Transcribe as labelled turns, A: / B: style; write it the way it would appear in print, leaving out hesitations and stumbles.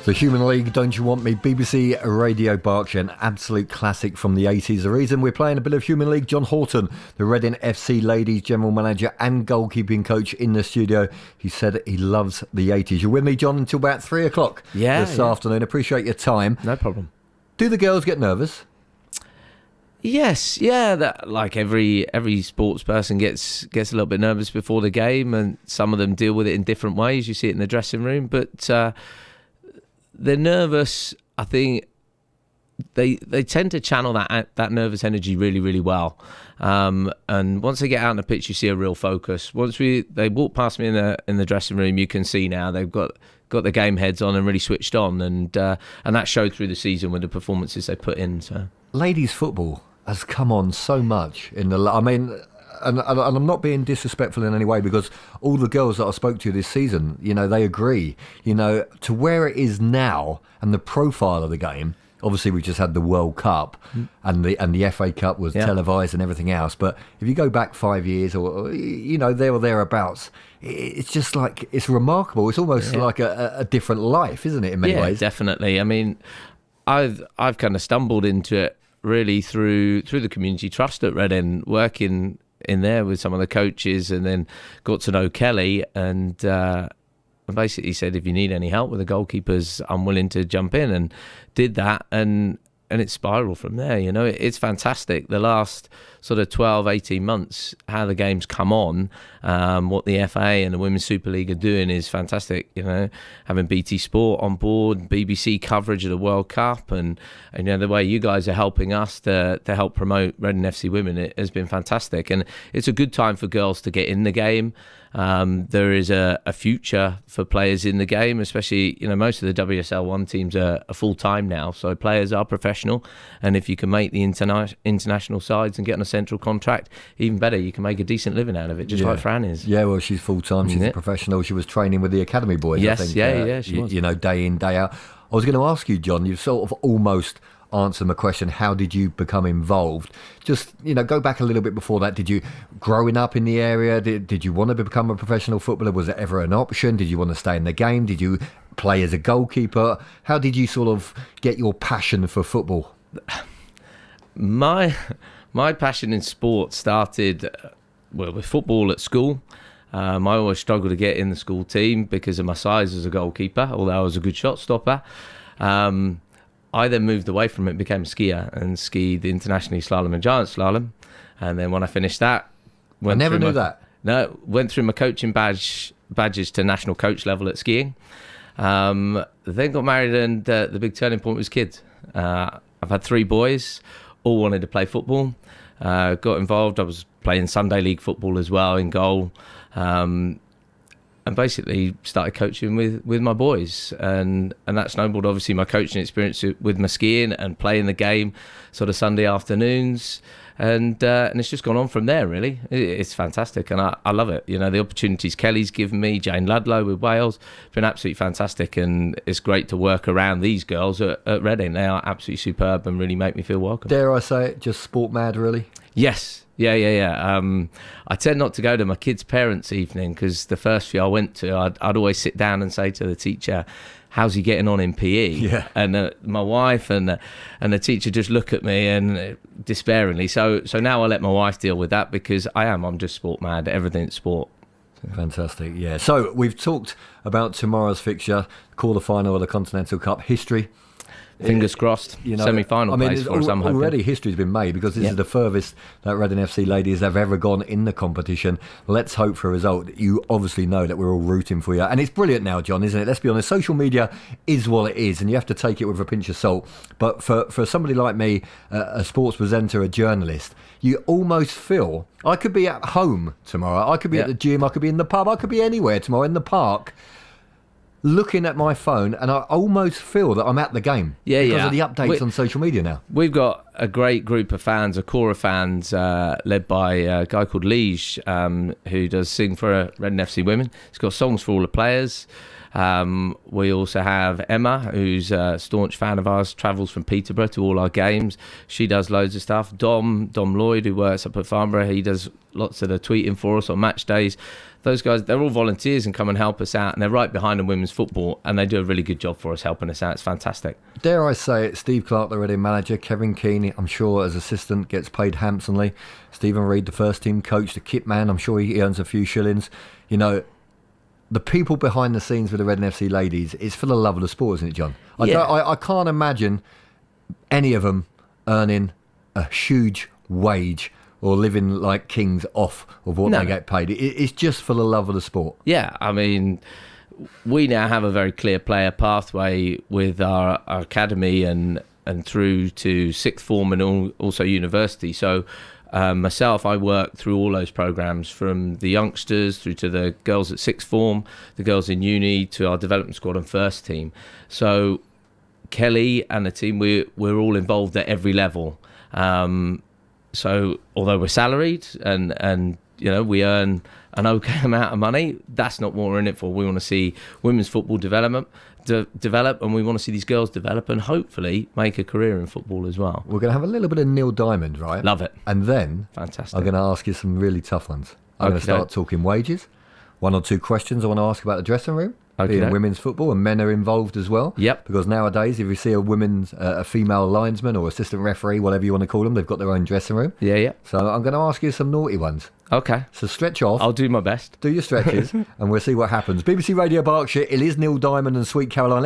A: The Human League, Don't You Want Me? BBC Radio Berkshire, an absolute classic from the 80s. The reason we're playing a bit of Human League, John Horton, the Reading FC ladies general manager and goalkeeping coach in the studio. He said he loves the 80s. You're with me, John, until about 3 o'clock this afternoon. Appreciate your time.
B: No problem.
A: Do the girls get nervous?
B: Yes, yeah. That, like every sports person gets a little bit nervous before the game, and some of them deal with it in different ways. You see it in the dressing room, but they're nervous. I think they tend to channel that nervous energy really, really well. And once they get out on the pitch, you see a real focus. Once they walk past me in the dressing room, you can see now they've got the game heads on and really switched on, and that showed through the season with the performances they put in. So
A: ladies football has come on so much in the. I mean. And I'm not being disrespectful in any way, because all the girls that I spoke to this season, they agree, to where it is now and the profile of the game. Obviously, we just had the World Cup and the FA Cup was televised and everything else. But if you go back 5 years or there or thereabouts, it's just like, it's remarkable. It's almost like a different life, isn't it, in many ways?
B: Yeah, definitely. I mean, I've kind of stumbled into it really through the community trust at Reading, working in there with some of the coaches, and then got to know Kelly, and basically said, if you need any help with the goalkeepers, I'm willing to jump in, and did that, and it spiraled from there. It's fantastic. The last sort of 12, 18 months, how the game's come on, what the FA and the Women's Super League are doing is fantastic. Having BT Sport on board, BBC coverage of the World Cup, and the way you guys are helping us to help promote Reading FC Women, it has been fantastic. And it's a good time for girls to get in the game. There is a future for players in the game, especially, most of the WSL1 teams are full-time now, so players are professional, and if you can make the international sides and get on a central contract, even better, you can make a decent living out of it, just like Fran is.
A: Yeah, well, she's full-time, she's a professional. She was training with the academy boys,
B: yes,
A: I think.
B: Yeah, she was.
A: Day in, day out. I was going to ask you, John, you've sort of almost answer my question, how did you become involved? Just, go back a little bit before that. Did you, growing up in the area, did you want to become a professional footballer? Was it ever an option? Did you want to stay in the game? Did you play as a goalkeeper? How did you sort of get your passion for football?
B: My passion in sport started with football at school. I always struggled to get in the school team because of my size as a goalkeeper, although I was a good shot stopper. I then moved away from it, became a skier, and skied internationally slalom and giant slalom. And then when I finished that...
A: I never knew that.
B: No, went through my coaching badges to national coach level at skiing. Then got married, and the big turning point was kids. I've had 3 boys, all wanted to play football. Got involved. I was playing Sunday League football as well in goal. And basically started coaching with my boys, and that snowballed obviously my coaching experience with my skiing and playing the game sort of Sunday afternoons, and it's just gone on from there really. It's fantastic, and I love it. The opportunities Kelly's given me, Jane Ludlow with Wales, it's been absolutely fantastic, and it's great to work around these girls at Reading. They are absolutely superb and really make me feel welcome.
A: Dare I say it, just sport mad really?
B: Yes. Yeah. I tend not to go to my kids' parents' evening, because the first few I went to, I'd always sit down and say to the teacher, how's he getting on in PE?
A: Yeah.
B: And my wife and the teacher just look at me and despairingly. So now I let my wife deal with that, because I'm just sport mad. Everything's sport.
A: Fantastic, yeah. So we've talked about tomorrow's fixture, quarter-final of the Continental Cup. History.
B: Fingers crossed, semi-final place for us, I'm hoping.
A: Already history's been made, because this is the furthest that Reading FC ladies have ever gone in the competition. Let's hope for a result. You obviously know that we're all rooting for you. And it's brilliant now, John, isn't it? Let's be honest, social media is what it is, and you have to take it with a pinch of salt. But for somebody like me, a sports presenter, a journalist, you almost feel, I could be at home tomorrow, I could be at the gym, I could be in the pub, I could be anywhere tomorrow, in the park, looking at my phone, and I almost feel that I'm at the game because of the updates on social media now.
B: We've got a great group of fans, a core of fans, led by a guy called Lige, who does sing for Reading FC Women. He's got songs for all the players. We also have Emma, who's a staunch fan of ours, travels from Peterborough to all our games. She does loads of stuff. Dom Lloyd, who works up at Farnborough, he does lots of the tweeting for us on match days. Those guys, they're all volunteers and come and help us out, and they're right behind in women's football, and they do a really good job for us, helping us out. It's fantastic.
A: Dare I say it, Steve Clark, the Reading manager, Kevin Keane, I'm sure as assistant, gets paid handsomely. Stephen Reid, the first team coach, the kit man, I'm sure he earns a few shillings. You know, the people behind the scenes with the Reading FC ladies, it's for the love of the sport, isn't it, John? I can't imagine any of them earning a huge wage or living like kings off of what they get paid. It's just for the love of the sport.
B: Yeah, I mean, we now have a very clear player pathway with our academy and through to sixth form and also university. So myself, I work through all those programs, from the youngsters through to the girls at sixth form, the girls in uni, to our development squad and first team. So Kelly and the team, we're all involved at every level. So although we're salaried and you know, we earn an okay amount of money, that's not what we're in it for. We want to see women's football develop, and we want to see these girls develop and hopefully make a career in football as well.
A: We're going to have a little bit of Neil Diamond, right?
B: Love it.
A: And then
B: fantastic.
A: I'm going to ask you some really tough ones. I'm going to start talking wages. 1 or 2 questions I want to ask about the dressing room. Being women's football, and men are involved as well.
B: Yep.
A: Because nowadays, if you see a female linesman or assistant referee, whatever you want to call them, they've got their own dressing room.
B: Yeah.
A: So I'm going to ask you some naughty ones.
B: Okay.
A: So stretch off.
B: I'll do my best.
A: Do your stretches, and we'll see what happens. BBC Radio Berkshire, it is Neil Diamond and Sweet Caroline.